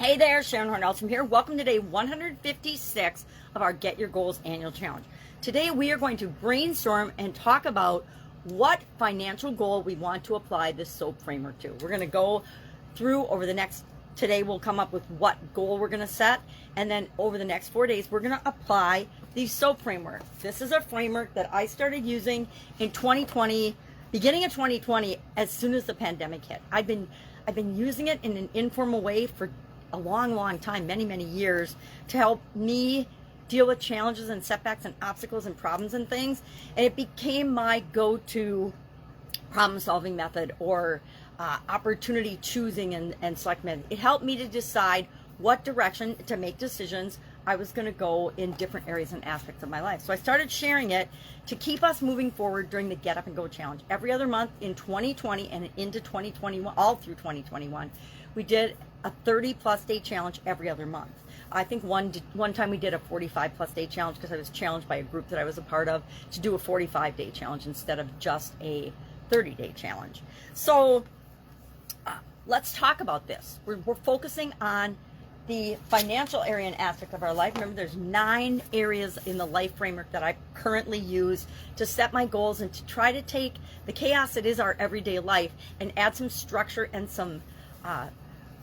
Hey there, Sharon Horne-Ellstrom here. Welcome to day 156 of our Get Your Goals annual challenge. Today we are going to brainstorm and talk about what financial goal we want to apply this SOAP framework to. We're going to go through over the next, today we'll come up with what goal we're going to set, and then over the next 4 days we're going to apply the SOAP framework. This is a framework that I started using in 2020, beginning of 2020, as soon as the pandemic hit. I've been using it in an informal way for a long time, many years, to help me deal with challenges and setbacks and obstacles and problems and things. And it became my go-to problem-solving method, or opportunity choosing and select method. It helped me to decide what direction to make decisions I was going to go in different areas and aspects of my life. So I started sharing it to keep us moving forward during the Get Up and Go challenge. Every other month in 2020 and into 2021, all through 2021, we did a 30-plus day challenge every other month. I think one time we did a 45-plus day challenge because I was challenged by a group that I was a part of to do a 45-day challenge instead of just a 30-day challenge. So let's talk about this. We're focusing on the financial area and aspect of our life. Remember, there's 9 areas in the life framework that I currently use to set my goals and to try to take the chaos that is our everyday life and add some structure and some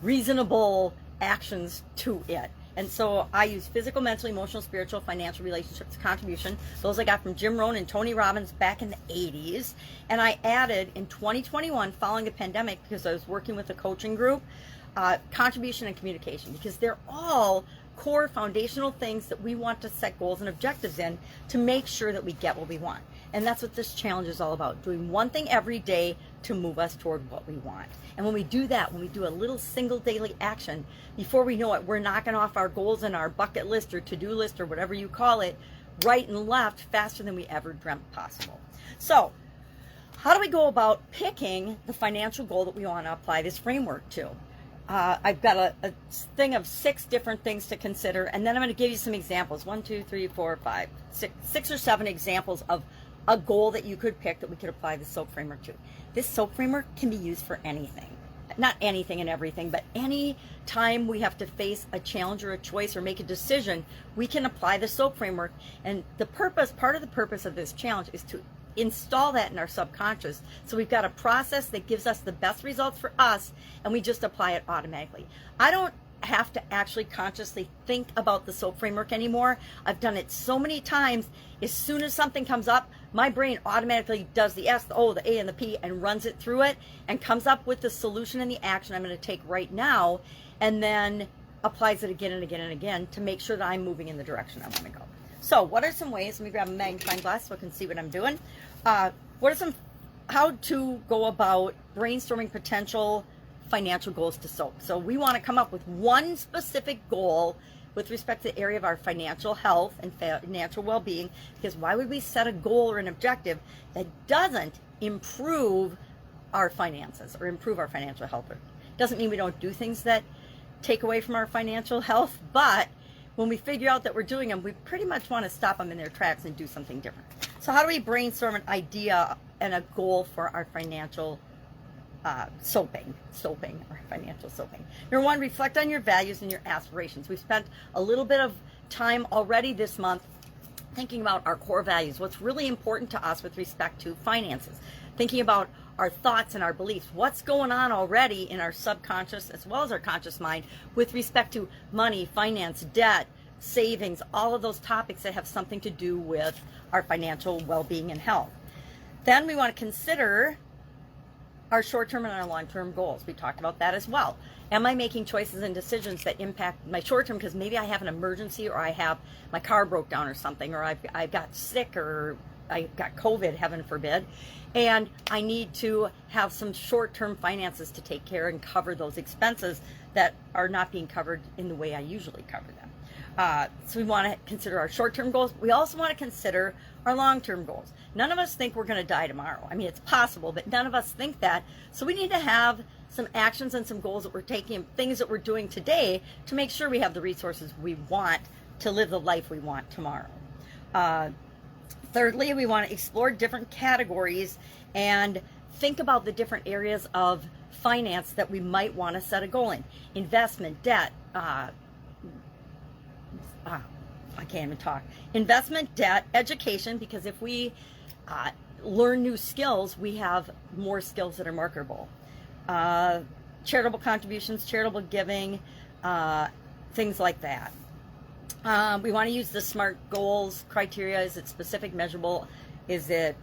reasonable actions to it. And so I use physical, mental, emotional, spiritual, financial, relationships, contribution. Those I got from Jim Rohn and Tony Robbins back in the 80s. And I added in 2021, following the pandemic, because I was working with a coaching group, contribution and communication, because they're all core foundational things that we want to set goals and objectives in to make sure that we get what we want. And that's what this challenge is all about, doing one thing every day to move us toward what we want. And when we do that, when we do a little single daily action, before we know it, we're knocking off our goals and our bucket list or to-do list or whatever you call it, right and left, faster than we ever dreamt possible. So how do we go about picking the financial goal that we want to apply this framework to? I've got a thing of 6 different things to consider, and then I'm going to give you some examples. 1, 2, 3, 4, 5, 6 or 7 examples of a goal that you could pick that we could apply the SOAP framework to. This SOAP framework can be used for anything. Not anything and everything, but any time we have to face a challenge or a choice or make a decision, we can apply the SOAP framework. And part of the purpose of this challenge is to install that in our subconscious. So we've got a process that gives us the best results for us, and we just apply it automatically. I don't have to actually consciously think about the SOAP framework anymore. I've done it so many times. As soon as something comes up, my brain automatically does the S, the O, the A, and the P and runs it through it and comes up with the solution and the action I'm going to take right now, and then applies it again and again and again to make sure that I'm moving in the direction I want to go. So what are some ways? Let me grab a magnifying glass so I can see what I'm doing. How to go about brainstorming potential financial goals to SOAP. So we want to come up with one specific goal with respect to the area of our financial health and financial well-being, because why would we set a goal or an objective that doesn't improve our finances or improve our financial health? It doesn't mean we don't do things that take away from our financial health, but when we figure out that we're doing them, we pretty much want to stop them in their tracks and do something different. So how do we brainstorm an idea and a goal for our financial soaping, or financial soaping? Number 1, reflect on your values and your aspirations. We've spent a little bit of time already this month thinking about our core values, what's really important to us with respect to finances, thinking about our thoughts and our beliefs, what's going on already in our subconscious as well as our conscious mind with respect to money, finance, debt, savings, all of those topics that have something to do with our financial well-being and health. Then we want to consider our short-term and our long-term goals. We talked about that as well. Am I making choices and decisions that impact my short-term because maybe I have an emergency, or I have my car broke down or something, or I got sick, or I got COVID, heaven forbid, and I need to have some short-term finances to take care and cover those expenses that are not being covered in the way I usually cover them. So we want to consider our short-term goals. We also want to consider our long-term goals. None of us think we're going to die tomorrow. I mean, it's possible, but none of us think that. So we need to have some actions and some goals that we're taking, things that we're doing today to make sure we have the resources we want to live the life we want tomorrow. Thirdly, we want to explore different categories and think about the different areas of finance that we might want to set a goal in. Investment, debt, I can't even talk. Investment, debt, education, because if we learn new skills, we have more skills that are marketable. Charitable contributions, charitable giving, things like that. We want to use the SMART goals criteria. Is it specific, measurable? Is it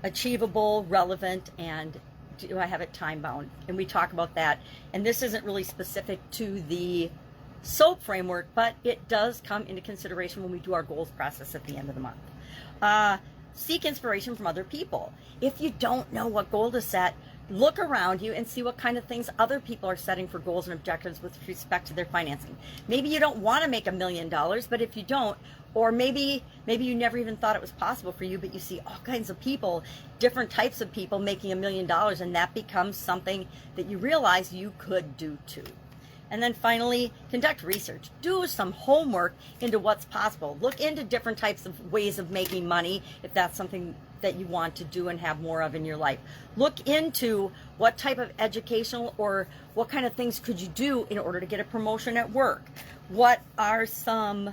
achievable, relevant, and do I have it time bound? And we talk about that. And this isn't really specific to the SOAP framework, but it does come into consideration when we do our goals process at the end of the month. Seek inspiration from other people. If you don't know what goal to set, look around you and see what kind of things other people are setting for goals and objectives with respect to their financing. Maybe you don't want to make $1 million, but if you don't, or maybe you never even thought it was possible for you, but you see all kinds of people, different types of people making $1 million, and that becomes something that you realize you could do too. And then finally, conduct research. Do some homework into what's possible. Look into different types of ways of making money if that's something that you want to do and have more of in your life. Look into what type of educational or what kind of things could you do in order to get a promotion at work. What are some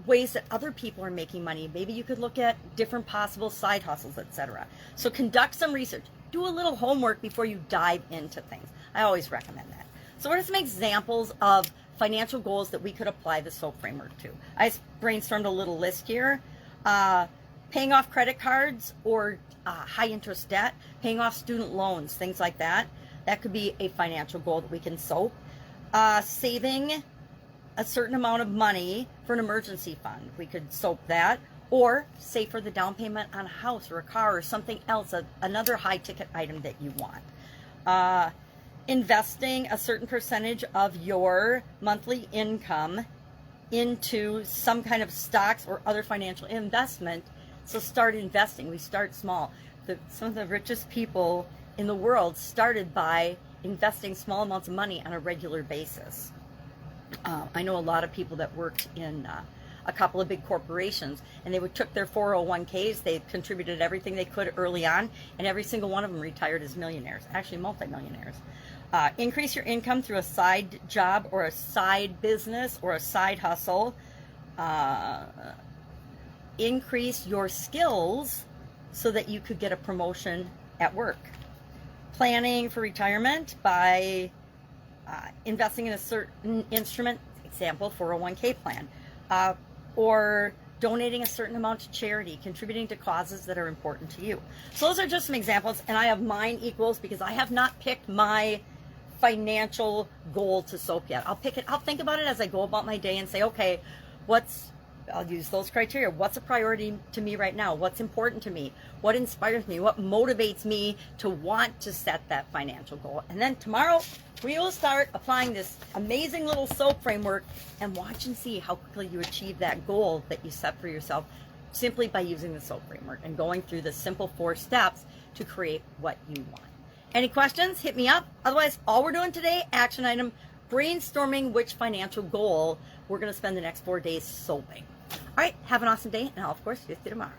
ways that other people are making money? Maybe you could look at different possible side hustles, etc. So conduct some research. Do a little homework before you dive into things. I always recommend that. So what are some examples of financial goals that we could apply the SOAP framework to? I brainstormed a little list here. Paying off credit cards or high interest debt, paying off student loans, things like that. That could be a financial goal that we can SOAP. Saving a certain amount of money for an emergency fund. We could SOAP that. Or save for the down payment on a house or a car or something else, another high ticket item that you want. Investing a certain percentage of your monthly income into some kind of stocks or other financial investment. So start investing. We start small. Some of the richest people in the world started by investing small amounts of money on a regular basis. I know a lot of people that worked in a couple of big corporations, and they took their 401ks, they contributed everything they could early on, and every single one of them retired as millionaires, actually multimillionaires. Increase your income through a side job or a side business or a side hustle. Increase your skills so that you could get a promotion at work. Planning for retirement by investing in a certain instrument, example, 401k plan, or donating a certain amount to charity, contributing to causes that are important to you. So those are just some examples, and I have mine equals because I have not picked my financial goal to SOAP yet. I'll pick it, I'll think about it as I go about my day and say, okay, I'll use those criteria. What's a priority to me right now? What's important to me? What inspires me? What motivates me to want to set that financial goal? And then tomorrow, we will start applying this amazing little SOAP framework and watch and see how quickly you achieve that goal that you set for yourself simply by using the SOAP framework and going through the simple 4 steps to create what you want. Any questions? Hit me up. Otherwise, all we're doing today, action item, brainstorming which financial goal we're going to spend the next 4 days SOAPing. All right, have an awesome day, and I'll, of course, see you tomorrow.